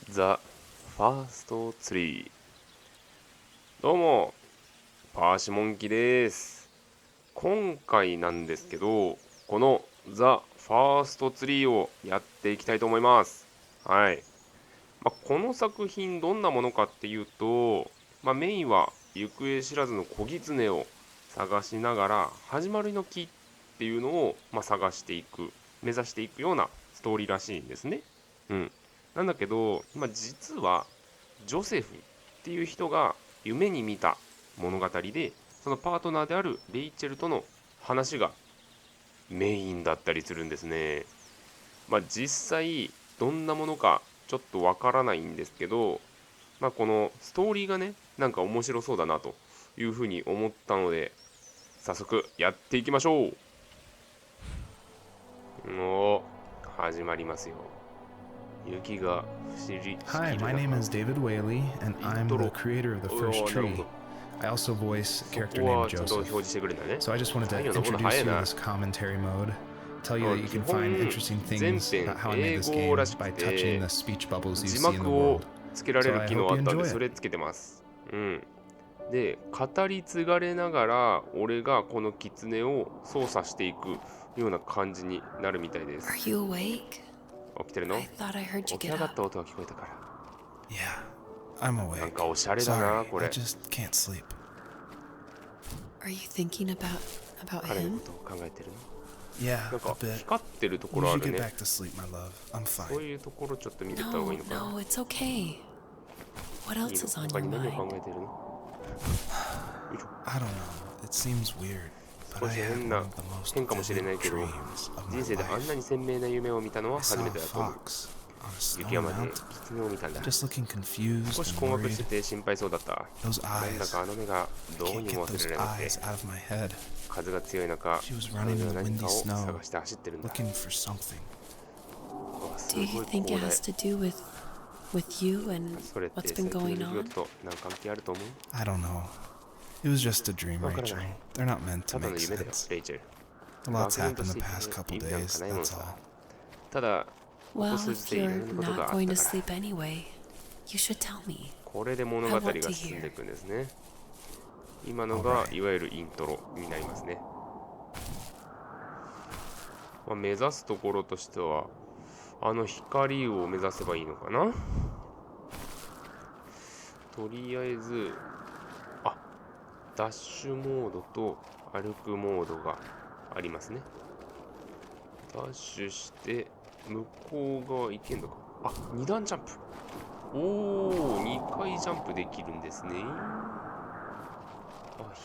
ザ・ファーストツリー。どうもパーシモンキです。今回なんですけど、このザ・ファーストツリーをやっていきたいと思います。はい。この作品どんなものかっていうと、メインは行方知らずの子狐を探しながら始まりの木っていうのを、探していく、目指していくようなストーリーらしいんですね。うん。なんだけど、実はジョセフっていう人が夢に見た物語で、そのパートナーであるレイチェルとの話がメインだったりするんですね。実際どんなものかちょっとわからないんですけど、このストーリーがね、なんか面白そうだなというふうに思ったので、早速やっていきましょう。始まりますよ。雪が不思議 Hi, my name is David Whaley, and イン I'm ト the ロ。creator of the お first ー、なるほ tree. ど。I also voice a そ character こ named はちゃんと表 Joseph. 示してくれるんだね。 So I just wanted 作 to 業のもの早 introduce い you to な。 this commentary mode, tell you that you 基 can find 本 interesting 全 things 編 about how I made 英 this 語 game らしく by touching て、 the speech bubbles you 字 see in the 幕を world. つけられ So る I 機能 hope あ you ったんで、 enjoy そ it. れつけてます。で、語り継がれながら俺がこの狐を操作していくような感じになるみたいで Are す。 you awake? 起きてるの？ I thought I heard you 起き get 上がった up. 音が聞こえたから。 Yeah, I'm なん awake. かおしゃれだ Sorry, なこ I れ。 just can't sleep. Are you thinking about 彼のこ him? とを考えてるの？ Yeah, なん a か bit. 光ってるとこ You ろあ should る get ね。 back to sleep, my love. I'm そう fine. いうところちょっと見てった方 No, がいいのかな。 no, it's okay. What いい else の？ is on 他 your に何を考 mind? えてるの？よいしょ。 I don't know. It seems weird, but 少 I し had 変 one な of the most 変かもしれない vivid けど、 dreams of my 人生であんな life. に鮮明な夢を見たの I は初 saw め a てだと思う。 fox on a snow 雪山で mountain, 狐を見たんだ。 just looking 少 confused し and 困惑して worried. て心配そうだった。 Those なんだ eyes, かあの目が I どう can't に get も忘 those れられなく eyes て、 out of my head. 風が強い中、 She was 彼 running 女 in は the 何 windy かを snow, 探して走ってるんだ。 looking for something. す Do you ごい think 広 it 大。 has to do with you and それって what's 最 been 近の going 出来 on? 事と何か関係あると思う？ I don't know. It was just a dream, わから Rachel. ない。 They're not meant た to だの make 夢だよ、 sense. レイチェル。 A lot's 漠然と happened し the てい past て couple 意味なんか days, ないもの that's さ。 all. ただ、ここ Well, 数日 if でいろ you're んなことが not あっ going た to から。 sleep anyway, you should tell me. これで物語が進んでいくんですね。今のがいわゆるイントロになりますね。目指すところとしては、あの光を目指せばいいのかな。とりあえず、ダッシュモードと歩くモードがありますね。ダッシュして向こう側行けんのか。2段ジャンプ。2回ジャンプできるんですね。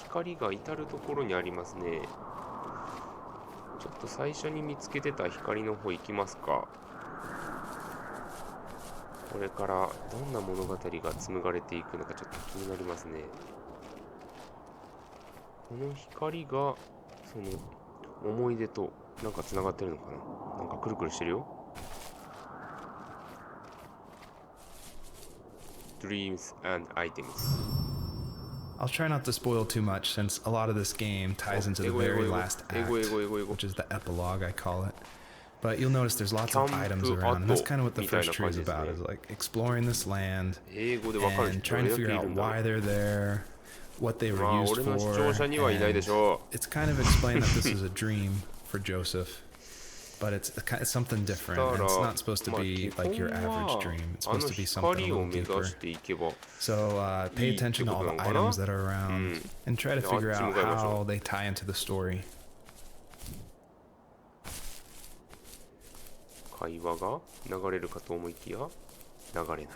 光が至るところにありますね。ちょっと最初に見つけてた光の方行きますか。これからどんな物語が紡がれていくのかちょっと気になりますね。この光がその思い出となんかつながってるのかな。なんかくるくるしてるよ。 Dreams and items. I'll try not to spoil too much since a lot of this game ties into the very last act, which is the epilogue, I call it. But you'll notice there's lots of items around, and that's kind of what the first tree is about, is like exploring this land 英語でわかる and 人 trying ど to れだけ figure い out るんだろ why う。 they're there, what they were まあ used 俺の視 for, 聴者にはいないで and しょ it's kind of explained that this is a dream for Joseph, but it's something different, and it's not supposed to be like your average dream. It's あの supposed to be something a 光を little 目指 deeper. していけば So pay いいって attention こ to と all な the のかな。 items that are around and try to じゃああっ figure ち向 out かいましょ how う。 they tie into the story. 会話が流れるかと思いきや流れない。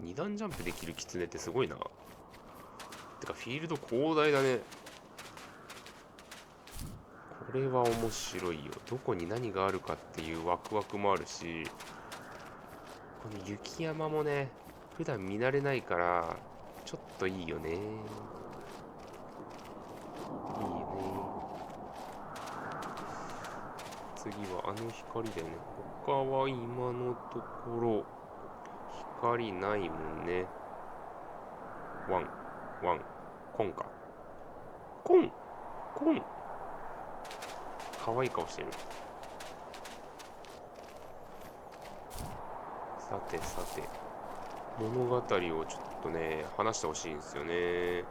2段ジャンプできるキツネってすごいな。てかフィールド広大だね。これは面白いよ。どこに何があるかっていうワクワクもあるし、この雪山もね、普段見慣れないからちょっといいよね。いいよね。次はあの光だよね。他は今のところ光ないもんね。ワン、コンか。コンかわいい顔してる。さてさて、物語をちょっとね話してほしいんですよね。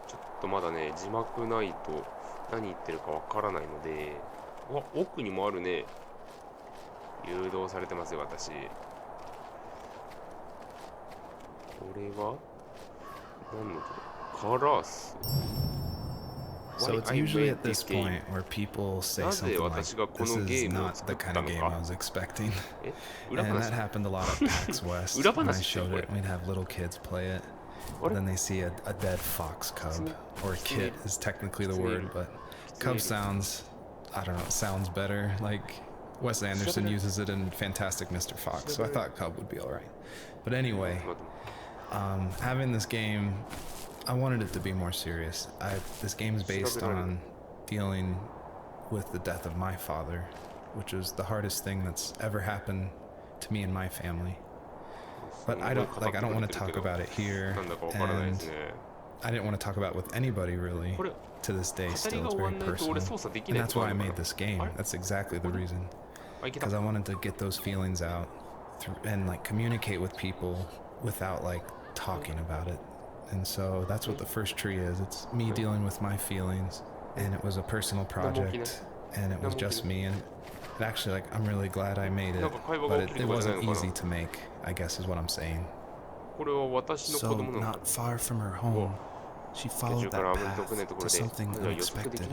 ちょっとまだね字幕ないと何言ってるかわからないので。奥にもあるね。誘導されてますよ私。これは何のとこ？カラス。So it's usually at this point where people say something like, "This is not the kind of game I was expecting." And that happened a lot at PAX West. When I showed it, we'd have little kids play it. Then they see a dead fox cub, or kit is technically the word, but cub sounds, I don't know, it sounds better. Like Wes Anderson uses it in Fantastic Mr. Fox, so I thought cub would be alright. But anyway, having this game, I wanted it to be more serious. This game is based on dealing with the death of my father, which was the hardest thing that's ever happened to me and my family. But I don't want to talk about it here, and I didn't want to talk about it with anybody really. To this day, still, it's very personal, and that's why I made this game. That's exactly the reason, because I wanted to get those feelings out and like communicate with people without like talking about it. And so that's what the first tree is. It's me dealing with my feelings, and it was a personal project, and it was just me. And actually, like, I'm really glad I made it, but it wasn't easy to make, I guess is what I'm saying. So, not far from her home, she followed that path to something unexpected.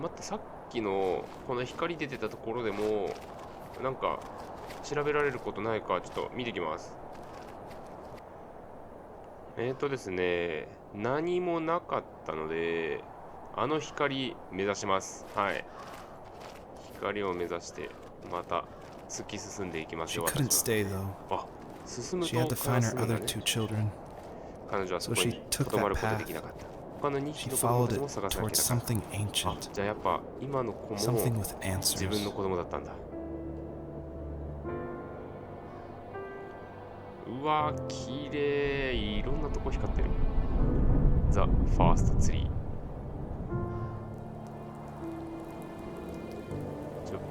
待って、さっきのこの光出てたところでもなんか調べられることないかちょっと見てきます。ですね、何もなかったので、あの光目指します。はい。光を目指してまた突き進んでいきますよ。She couldn't stay though. あ、進むと She had to find her other two children. 彼女はそこにとどまることできなかった。他の2匹の子供たちも探さなきゃならなかった。あ、じゃあやっぱ今の子も自分の子供だったんだ。うわー、きれい。いろんなとこ光ってる。ザ・ファーストツリー。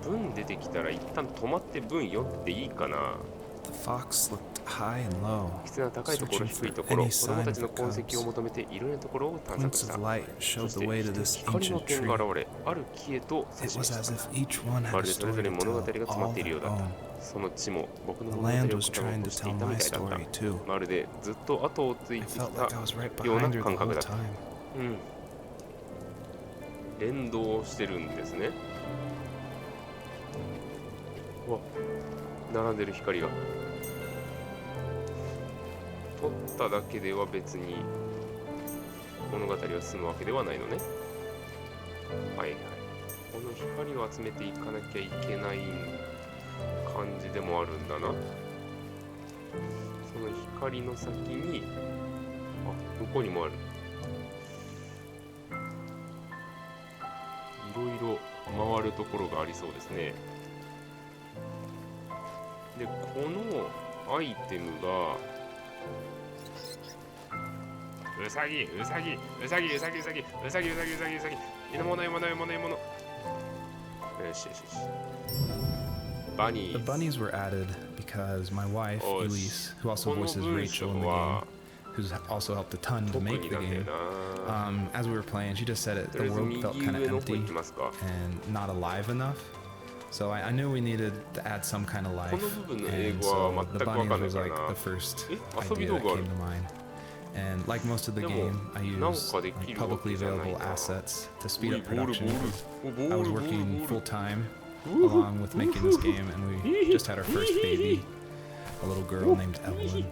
文出てきたら一旦止まって文読んでいいかな。The fox looked high and low, 質の高いところ、低いところ、子供たちの痕跡を求めていろんなところを探索した。そして光の点が現れ、ある木へと差し出した。まるでそれぞれ物語が詰まっているようだった。その地も僕の物語を語ろうとしていたみたいだった。まるでずっと後をついてきたような感覚だった。うん。連動してるんですね。うわ、並んでる光が。撮っただけでは別に物語は進むわけではないのね。はいはい。この光を集めていかなきゃいけない感じでもあるんだな。その光の先に、あ、向こうにもある。いろいろ回るところがありそうですね。で、このアイテムがうさぎ、うさぎ、うさぎ、うさぎ、うさぎ、うさぎ、うさぎ、うさぎ、うさぎ、獲物、獲物、獲物、獲物。よしよしよし。Bunnies. The bunnies were added because my wife, Elise, who also voices Rachel in the game, who's also helped a ton to make the game, as we were playing, she just said it, the world felt kind of empty and not alive enough. So I knew we needed to add some kind of life, and so the bunnies was like the first idea that came to mind. And like most of the game, I used like publicly available assets to speed up production. I was working full-time along with making this game, and we just had our first baby, a little girl named Evelyn.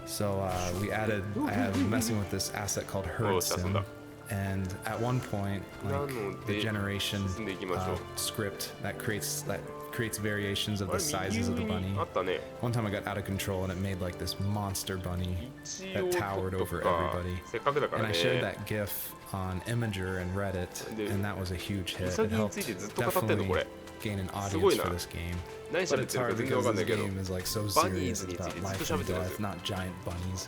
So I had messing with this asset called Herd Sim, and at one point, like the generation script that creates variations of the sizes of the bunny. One time I got out of control and it made like this monster bunny that towered over everybody. And I shared that GIF on Imager and Reddit, and that was a huge hit. It helped definitely gain an audience for this game. But it's hard because this game is like so serious. It's about life and death, not giant bunnies.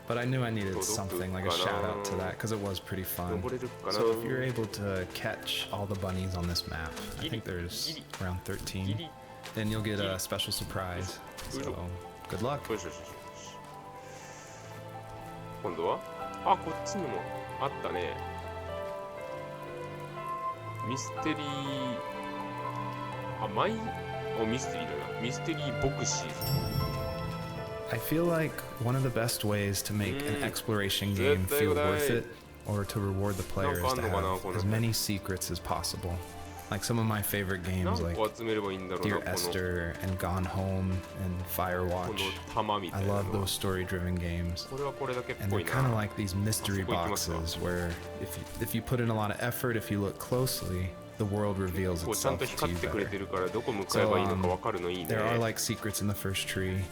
But I knew I needed something like a shout out to that because it was pretty fun. 登れるかな。 So if you're able to catch all the bunnies on this map, I think there's around 13, then you'll get a special surprise. So good luck. よしよしよしよし。今度はあ、こっちにもあったね。ミステリー、あ、ミステリーだな。ミステリーボクシーズ。I feel like one of the best ways to make an exploration game feel worth it, or to reward the player, is to have as many secrets as possible. Like some of my favorite games, like Dear Esther and Gone Home and Firewatch. I love those story-driven games, and they're kind of like these mystery boxes where if you put in a lot of effort, if you look closely, the world reveals itself to you better. So there are like secrets in the first tree.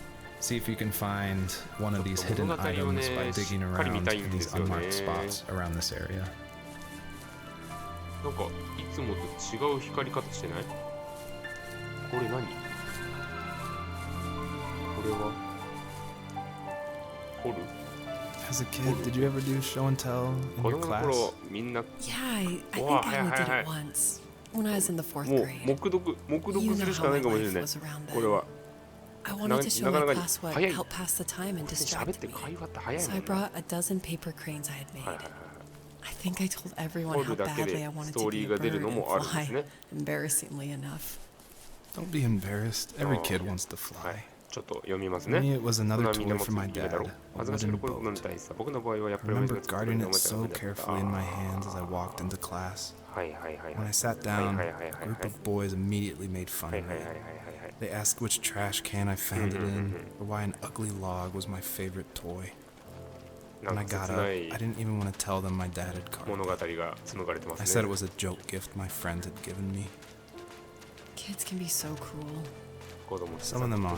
See if you can find one of these hidden items by digging around in these unmarked spots around this area. なんかいつもと違う光り方してない？これ何？これは掘る？ As a kid, did you ever do show and tell in 子 your 供の class? 頃みんな Yeah, I think I only did it once when I was in the fourth もう grade. 黙読するしかないかもしれない。これは I wanted to show my class what 早い。 helped pass the time and 喋っ distract て me. 会話って早い So も I んね。 brought a dozen paper cranes I had made. はいはいはい。 I think I told everyone 掘 how るだけ badly で I ス wanted ト to ー be リ a ーが出る bird の and もあるんです fly, ね。 embarrassingly enough. Don't be embarrassed. Every kid wants to はい fly. ちょっと読みます For ね。 me, it was another みんな toy 持つ for my 夢だろ dad, う。 a 恥ずかしいけ wooden どこれ飲み boat. たいさ。僕の場合はやっ I ぱり remember guarding it so carefully in my hands as I walked into class. はいはいはい When は I い。 sat はい down, はいはい a はい group of boys immediately made fun はい of はい me. はいはいはい。 They asked which trash can I found it in, or why an ugly log was my favorite toy. な When ん I か got 切 up, な I い didn't even want to tell them my dad had carved 物 it. 語が紡がれてま I す said ね it。was a joke gift my friend had given me. Kids can be so cruel. 子供って Some of them are.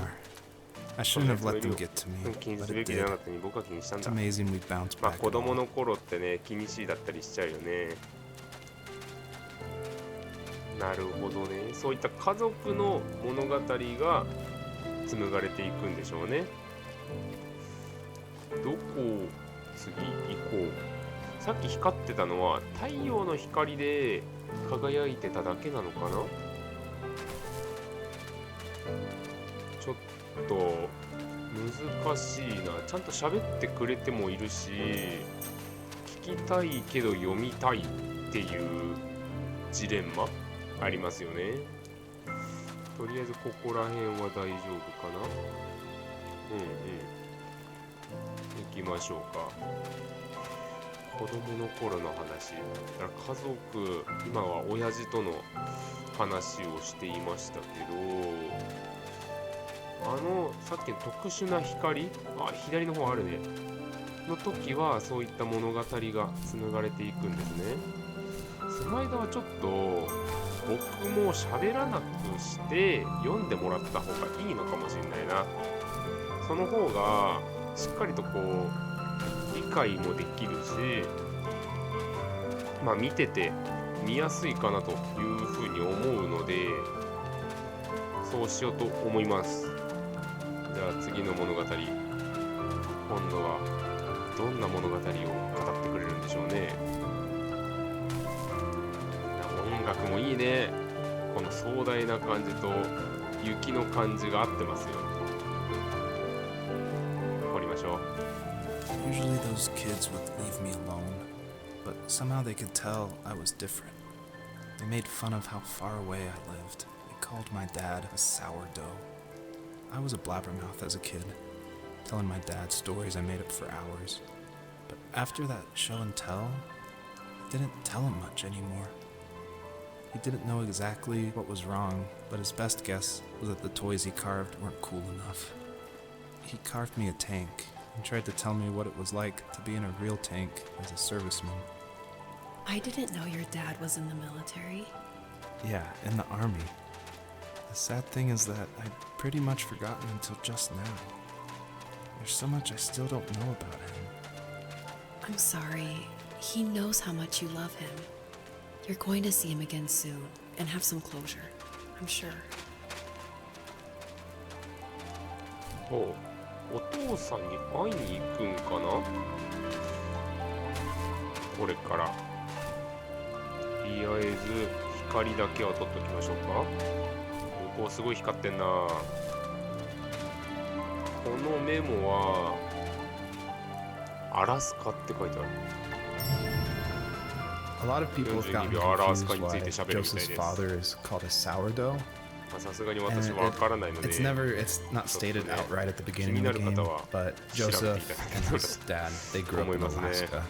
I shouldn't have let them get to me, 気に but すべ it きじゃな did. かったのに僕は気にしたん It's だ。 amazing we bounced まあ back 子 at 供 all. の頃ってね、気にしいだったりしちゃうよね。なるほどね。そういった家族の物語が紡がれていくんでしょうね。どこを次行こう。さっき光ってたのは太陽の光で輝いてただけなのかな。ちょっと難しいな。ちゃんと喋ってくれてもいるし、聞きたいけど読みたいっていうジレンマありますよね。とりあえずここら辺は大丈夫かな。行きましょうか。子供の頃の話。だから家族、今は親父との話をしていましたけど、さっきの特殊な光、左の方あるね。の時はそういった物語が紡がれていくんですね。その間はちょっと僕も喋らなくして読んでもらった方がいいのかもしれないな。その方がしっかりとこう理解もできるし、まあ見てて見やすいかなというふうに思うので、そうしようと思います。じゃあ次の物語、今度はどんな物語を語ってくれるんでしょうね。音楽もいいね。この壮大な感じと雪の感じが合ってますよ。掘りましょう。 Usually those kids would leave me alone, but somehow they could tell I was different. They made fun of how far away I lived. They called my dad a sourdough. I was a blabbermouth as a kid, telling my dad stories I made up for hours. But after that show and tell, I didn't tell him much anymore. He didn't know exactly what was wrong, but his best guess was that the toys he carved weren't cool enough. He carved me a tank and tried to tell me what it was like to be in a real tank as a serviceman. I didn't know your dad was in the military. Yeah, in the army. The sad thing is that I'd pretty much forgotten until just now. There's so much I still don't know about him. I'm sorry. He knows how much you love him. You're going to see him again soon and have some closure, I'm sure. ほう。お父さんに会いに行くんかな、これから。とりあえず光だけは取っときましょうか。向こうすごい光ってんな。このメモはアラスカって書いてある。A lot of people have gotten 42秒アラス confused カについ why て喋るみたい Joseph's です。 father is called a sourdough. さすがに私はわからないので、 It's not stated outright at the 気 beginning に of な the る game, 方は but 調べて Joseph いただ and け his dad, they た grew と up 思い in ますね。 Alaska.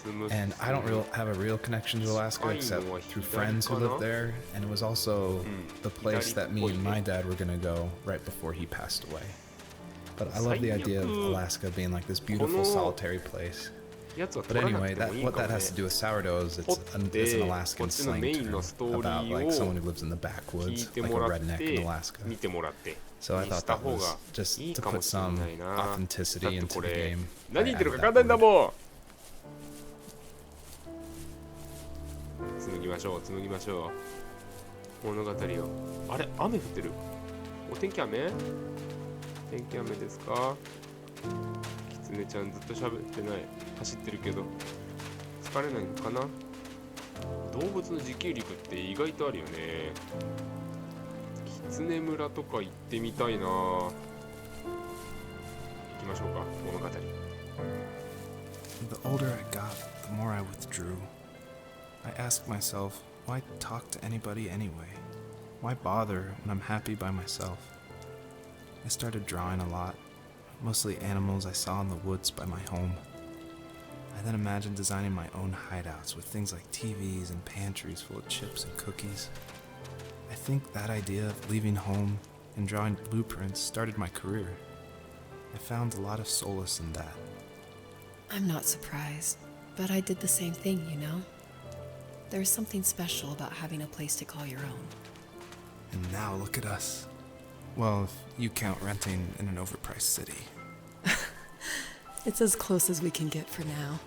進む And I don't have a real connection to Alaska except through friends who live there, and it was also the place that me and my dad were going to go right before he passed away. But I love the idea of Alaska being like this beautiful solitary place. やつは But 取らなく anyway, てもいい what かも that ね。 has to do with sourdough is it's an Alaskan slang term about like someone who lives in the 聞い backwoods, て like a もらっ redneck て in Alaska. 見てもらって So I にし thought た that 方 was が just いい to かも put しれ some ないな。だ authenticity って into こ the れ game. 何 I 言ってるか added 分かんない that んだ word. もん。紡ぎましょう紡ぎましょう物語を。あれ雨降ってる。お天気雨？天気雨ですか？キツネちゃんずっと喋ってない。走ってるけど疲れないのかな。動物の自給陸って意外とあるよね。キツネ村とか行ってみたいな。行きましょうか物語。 The older I got, the more I withdrew. I asked myself, why talk to anybody anyway? Why bother when I'm happy by myself? I started drawing a lot, mostly animals I saw in the woods by my home. I then imagined designing my own hideouts with things like TVs and pantries full of chips and cookies. I think that idea of leaving home and drawing blueprints started my career. I found a lot of solace in that. I'm not surprised, but I did the same thing, you know? There's something special about having a place to call your own. And now look at us. Well, if you count renting in an overpriced city. It's as close as we can get for now.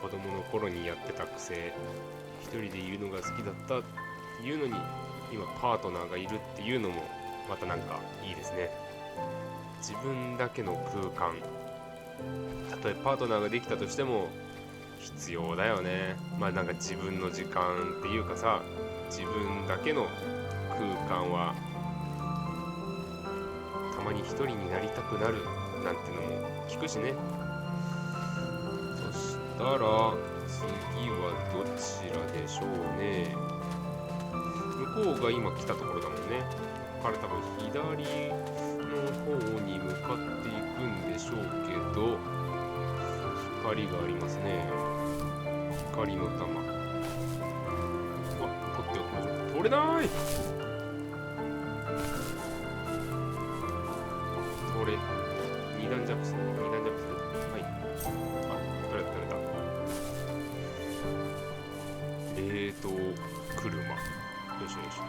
子供の頃にやってた癖、一人でいるのが好きだったっていうのに今パートナーがいるっていうのもまたなんかいいですね。自分だけの空間、たとえパートナーができたとしても必要だよね。まあなんか自分の時間っていうかさ、自分だけの空間はたまに一人になりたくなるなんてのも聞くしね。そしたら次はどちらでしょうね。向こうが今来たところだもんね。ここから多分左の方に向かっていくんでしょうけど、光がありますね。光の玉。取っておきましょう。取れない。取れ。二段ジャンプする。二段ジャンプする。はい。あ、取れた取れた。冷凍車。よいしょよいしょ。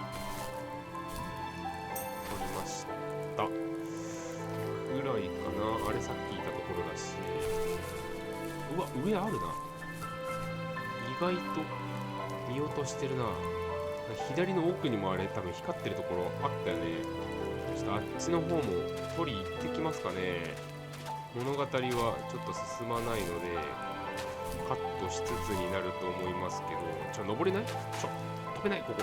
取りました。ぐらいかな。あれさっきいたところだし。うわ、上あるな。意外と見落としてるな。左の奥にもあれ多分光ってるところあったよね。ちょっとあっちの方も取り行ってきますかね。物語はちょっと進まないのでカットしつつになると思いますけど、登れない？飛べない。ここ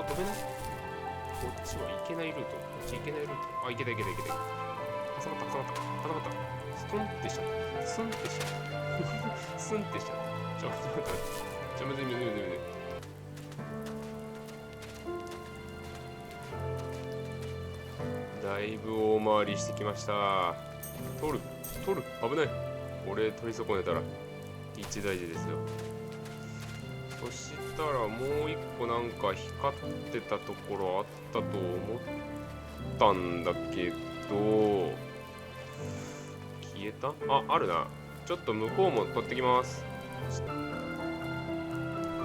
飛べない。こっちは行けないルート。こっち行けないルート。あ、行けた行けた行けた。挟まった挟まった挟まった。ストンってしちゃった。スンってしちゃったスンってしちゃった。ちょっと待って。むずいむずいむずいむずい。だいぶ大回りしてきました。取る危ない。これ取り損ねたら一大事ですよ。そしたらもう一個なんか光ってたところあったと思ったんだけど、消えた？あるな。ちょっと向こうも取ってきます。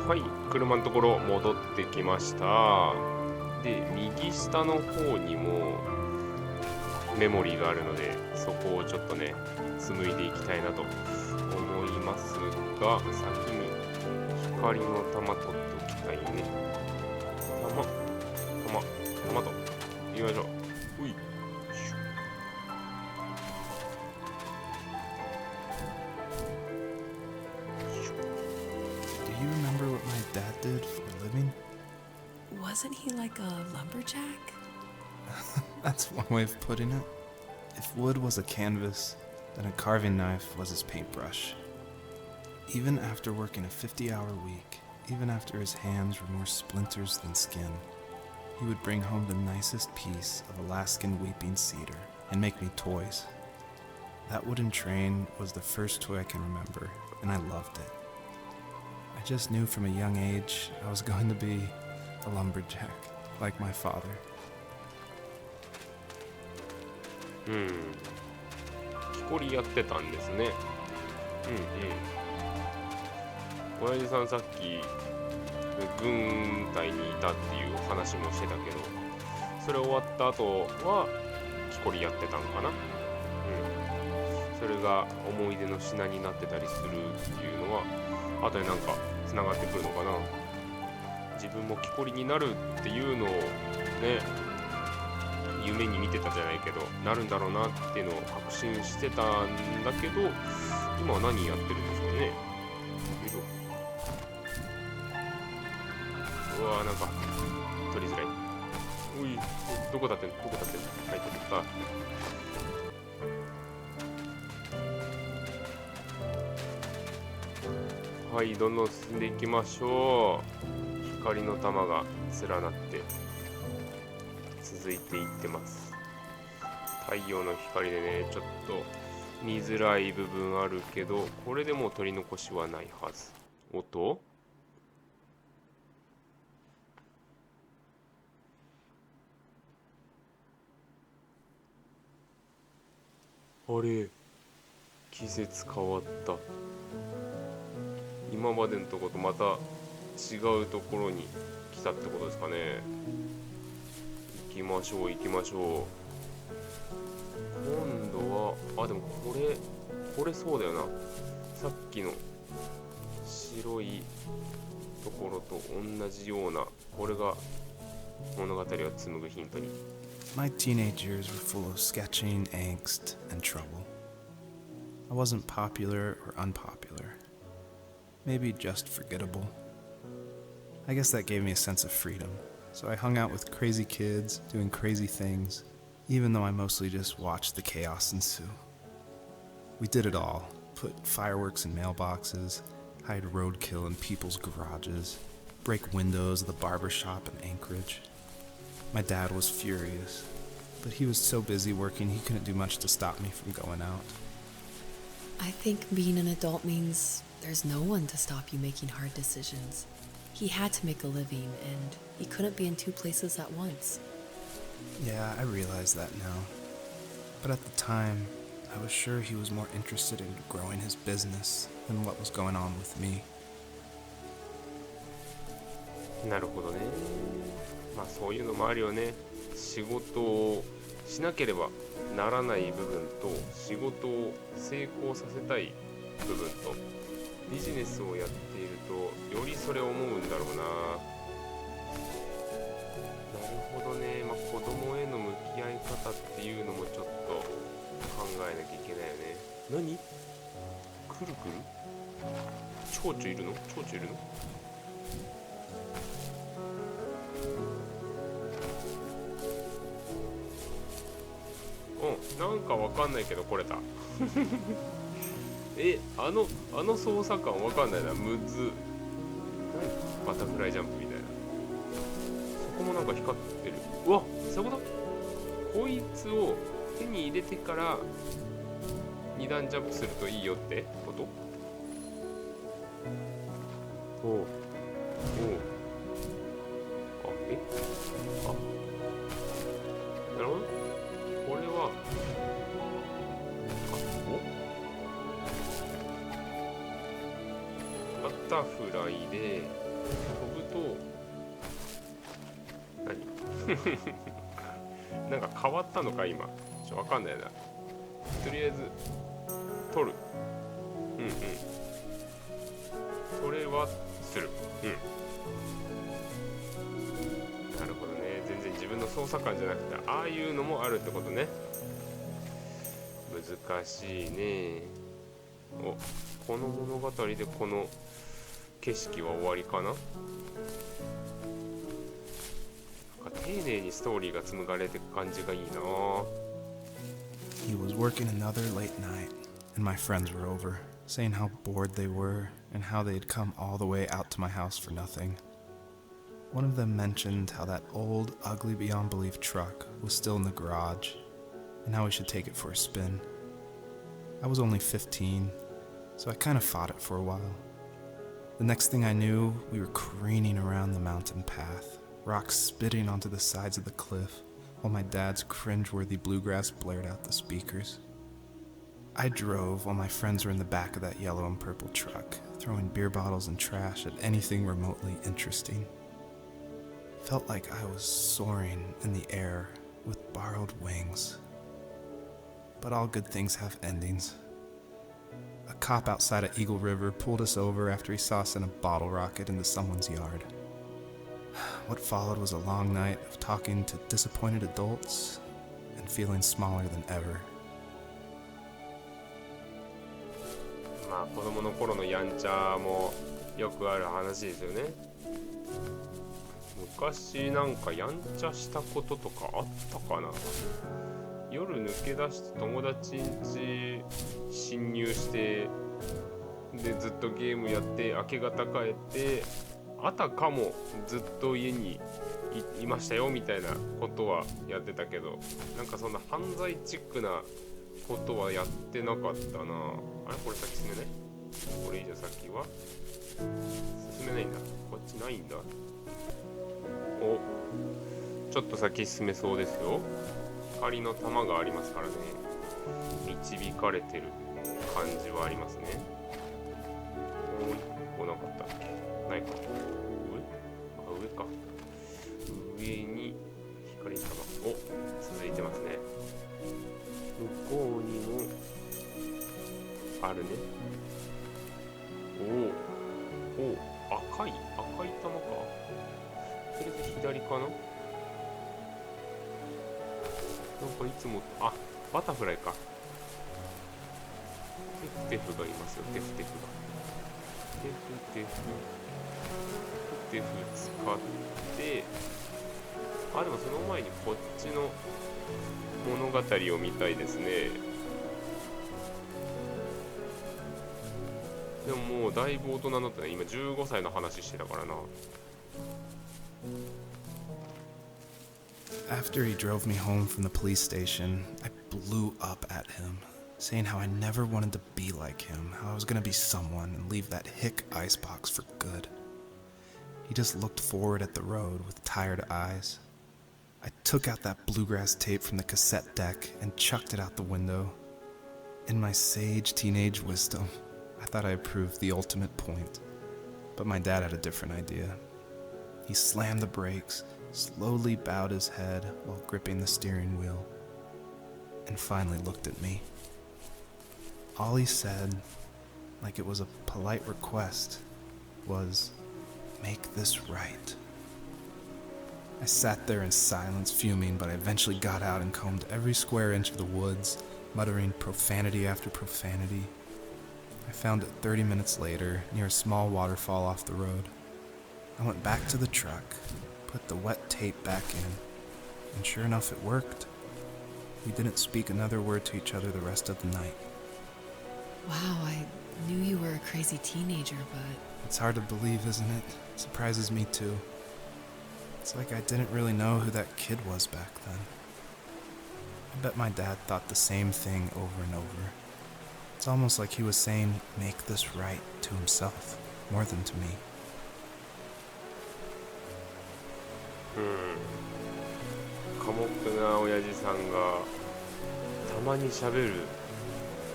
はい、車のところ戻ってきました。で、右下の方にもメモリーがあるので、そこをちょっとね紡いでいきたいなと思いますが、先に光の玉取っておきたいね。玉トマト行きましょう。うい。Do you remember what my dad did for a living? Wasn't he like a lumberjack? That's one way of putting it. If wood was a canvas, then a carving knife was his paintbrush. Even after working a 50-hour week, even after his hands were more splinters than skin, he would bring home the nicest piece of Alaskan weeping cedar and make me toys. That wooden train was the first toy I can remember, and I loved it. I just knew from a young age I was going to be a lumberjack, like my father. 木こりやってたんですね。親父さんさっき軍隊にいたっていう話もしてたけど、それ終わった後は木こりやってたんかな。それが思い出の品になってたりするっていうのは後でなんかつながってくるのかな。自分も木こりになるっていうのをね、夢に見てたじゃないけど、なるんだろうなっていうのを確信してたんだけど、今は何やってるんでしょうね。うわー、なんか取りづらい。おい、どこだってんの、どこだってんの。はい、取った。はい、どんどん進んでいきましょう。光の玉が連なって続いていってます。太陽の光でね、ちょっと見づらい部分あるけど、これでもう取り残しはないはず。音？あれ、季節変わった。今までのとことまた違うところに来たってことですかね。行きましょう行きましょう。今度はでもこれそうだよな。さっきの白いところと同じような、これが物語を紡ぐヒントに。My teenage years were full of sketching, angst, and trouble. I wasn't popular or unpopular. Maybe just forgettable. I guess that gave me a sense of freedom. So I hung out with crazy kids, doing crazy things, even though I mostly just watched the chaos ensue. We did it all. Put fireworks in mailboxes, hide roadkill in people's garages, break windows of the barber shop in Anchorage. My dad was furious, but he was so busy working he couldn't do much to stop me from going out. I think being an adult means there's no one to stop you making hard decisions. He had to make a living, and he couldn't be in two places at once. Yeah, I realize that now. But at the time, I was sure he was more interested in growing his business than what was going on with me. なるほどね。まあそういうのもあるよね。仕事をしなければならない部分と、仕事を成功させたい部分と、ビジネスをやっているとよりそれを思うんだろうな。なるほどね。まあ子供への向き合い方っていうのもちょっと考えなきゃいけないよね。何？くるくる？蝶々いるの？蝶々いるの？なんかわかんないけど来れた。あの操作感わかんないな。むず。何？バタフライジャンプみたいな。そこもなんか光ってる。うわ、そういうこと？こいつを手に入れてから2段ジャンプするといいよってこと？おう。おう。なるほど。これはバタフライで飛ぶと何なんか変わったのか今。わかんないな。とりあえず取る。それはする。なるほどね。全然自分の操捜査官じゃなくてああいうのもあるってことね。難しいね。お、この物語でこの景色は終わりかな。なんか丁寧にストーリーが紡がれていく感じがいいな。 He was working another late night, and my friends were over, saying how bored they were and how they had come all the way out to my house for nothing. One of them mentioned how that old, ugly beyond belief truck was still in the garage, and how we should take it for a spin. I was only 15, so I kind of fought it for a while. The next thing I knew, we were careening around the mountain path, rocks spitting onto the sides of the cliff, while my dad's cringeworthy bluegrass blared out the speakers. I drove while my friends were in the back of that yellow and purple truck, throwing beer bottles and trash at anything remotely interesting. Felt like I was soaring in the air with borrowed wings. But all good things have endings. A cop outside of Eagle River pulled us over after he saw us in a bottle rocket into someone's yard. What followed was a long night of talking to disappointed adults and feeling smaller than ever. まあ子供の頃のやんちゃもよくある話ですよね。昔なんかやんちゃしたこととかあったかな。夜抜け出して友達ん家侵入してでずっとゲームやって明け方帰ってあたかもずっと家に いましたよみたいなことはやってたけど、なんかそんな犯罪チックなことはやってなかったな。あれこれ先進めない？これ以上先は進めないんだ。こっちないんだ。お、ちょっと先進めそうですよ。光の玉がありますからね。導かれてる感じはありますね。おい、来なかったっけ？ないか。上か。上に光の玉。お、続いてますね。向こうにもあるね。おお、赤い玉か。それで左かな。なんかいつもバタフライか。テフがいますよ。テフが。テフ使ってでもその前にこっちの物語を見たいですね。でももうだいぶ大人になったね。今15歳の話してたからな。After he drove me home from the police station, I blew up at him, saying how I never wanted to be like him, how I was going to be someone and leave that hick icebox for good. He just looked forward at the road with tired eyes. I took out that bluegrass tape from the cassette deck and chucked it out the window. In my sage teenage wisdom, I thought I proved the ultimate point, but my dad had a different idea. He slammed the brakes, slowly bowed his head while gripping the steering wheel, and finally looked at me. All he said, like it was a polite request, was, "Make this right." I sat there in silence, fuming, but I eventually got out and combed every square inch of the woods, muttering profanity after profanity. I found it 30 minutes later, near a small waterfall off the road. I went back to the truck, put the wet tape back in, and sure enough it worked. We didn't speak another word to each other the rest of the night. Wow, I knew you were a crazy teenager, but... It's hard to believe, isn't it? It surprises me too. It's like I didn't really know who that kid was back then. I bet my dad thought the same thing over and over. It's almost like he was saying, "Make this right," to himself, more than to me. 寡黙な親父さんがたまに喋る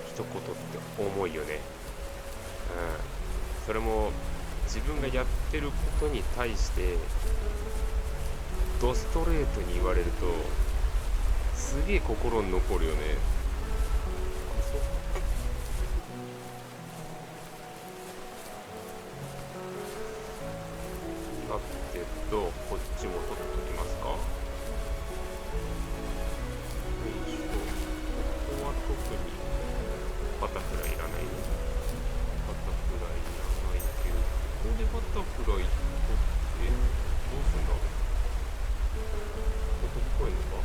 一言って重いよね。それも自分がやってることに対してドストレートに言われるとすげえ心に残るよね。さてとこっちも取っときますか。フライ取ってどうすんだ。飛び越えんのか。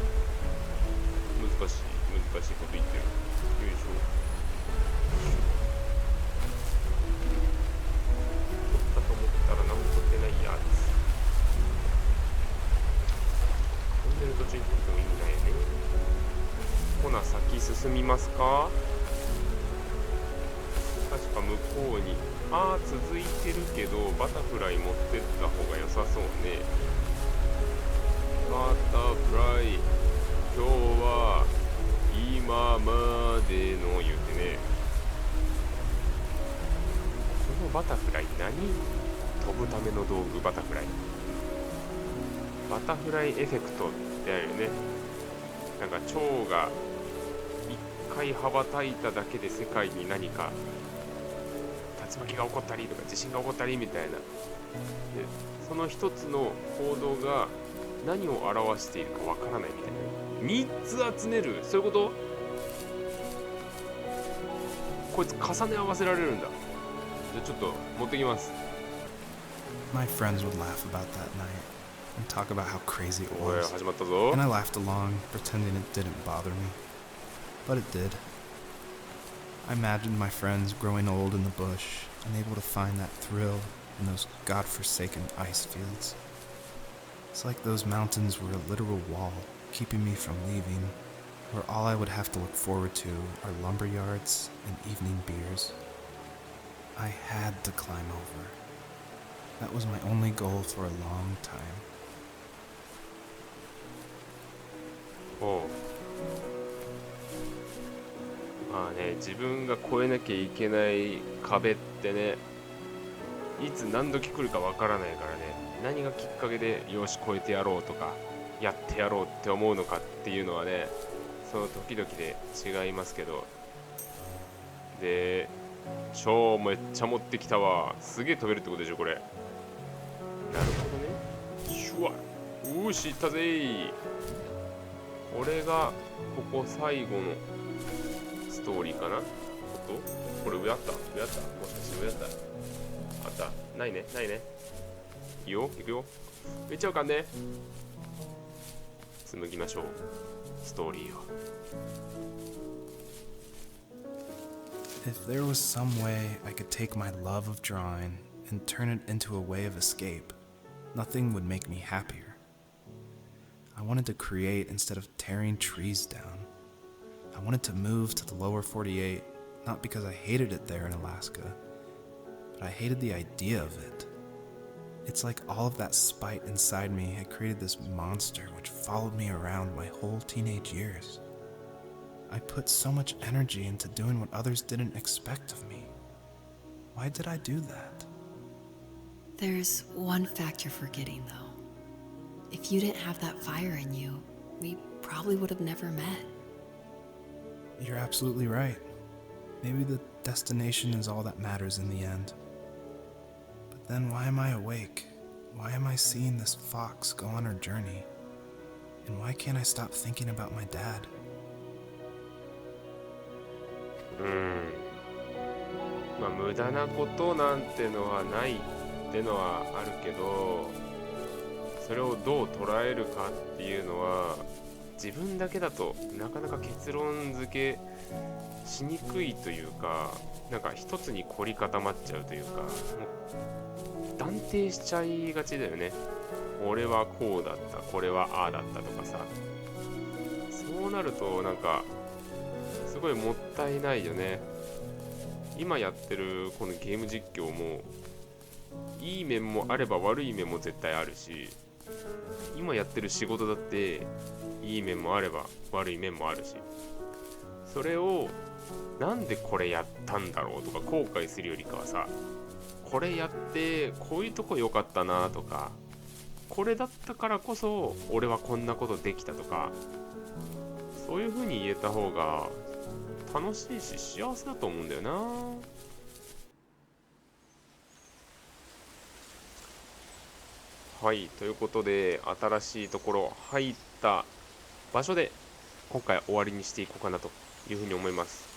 難しいこと言ってる。よいしょ。取ったと思ったら何も取ってないやつ。飛んでる途中に取っても意味ないよね。ほな先進みますか。確か向こうに続いてるけどバタフライ持ってった方が良さそうね。バタフライ今日は今までの言うてね。このバタフライ何？飛ぶための道具。バタフライエフェクトってあるよね。なんか蝶が一回羽ばたいただけで世界に何か竜巻が起こったりとか地震が起こったりみたいな。でその一つの行動が何を表しているかわからないみたいな。3つ集める、そういうこと？こいつ重ね合わせられるんだ。じゃあちょっと持ってきます。 My friends would laugh about that night and talk about how crazy it おい was. 始まったぞ。 And I laughed along, pretending it didn't bother me. But it did. I imagined my friends growing old in the bush, unable to find that thrill in those godforsaken ice fields. It's like those mountains were a literal wall, keeping me from leaving, where all I would have to look forward to are lumber yards and evening beers. I had to climb over. That was my only goal for a long time. おう。まあね、自分が越えなきゃいけない壁ってね、いつ何時来るかわからないからね。何がきっかけでよし越えてやろうとかやってやろうって思うのかっていうのはね、その時々で違いますけど。で、超めっちゃ持ってきたわ。すげえ飛べるってことでしょこれ。なるほどね。シュワッ、し行ったぜー。これがここ最後のストーリーかな。これ上あったもしかして上あったないね。いいよ、行くよ。めっちゃうかんね。紡ぎましょうストーリーを。 If there was some way I could take my love of drawing and turn it into a way of escape, nothing would make me happier. I wanted to create instead of tearing trees down. I wanted to move to the lower 48, not because I hated it there in Alaska, but I hated the idea of it. It's like all of that spite inside me had created this monster which followed me around my whole teenage years. I put so much energy into doing what others didn't expect of me. Why did I do that? There's one fact you're forgetting, though. If you didn't have that fire in you, we probably would have never met. You're absolutely right. Maybe the destination is all that matters in the end. But then why am I awake? Why am I seeing this fox go on her journey? And why can't I stop thinking about my dad? まあ無駄なことなんてのはないってのはあるけど、それをどう捉えるかっていうのは自分だけだとなかなか結論付けしにくいというか、なんか一つに凝り固まっちゃうというか、もう断定しちゃいがちだよね。俺はこうだった、これはああだったとかさ。そうなるとなんかすごいもったいないよね。今やってるこのゲーム実況もいい面もあれば悪い面も絶対あるし、今やってる仕事だっていい面もあれば悪い面もあるし、それをなんでこれやったんだろうとか後悔するよりかはさ、これやってこういうとこ良かったなとか、これだったからこそ俺はこんなことできたとか、そういう風に言えた方が楽しいし幸せだと思うんだよな。はい、ということで新しいところ入った場所で今回終わりにしていこうかなというふうに思います。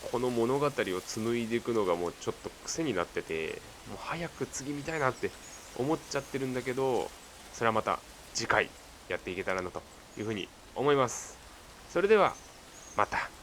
この物語を紡いでいくのがもうちょっと癖になってて、もう早く次見たいなって思っちゃってるんだけど、それはまた次回やっていけたらなというふうに思います。それではまた。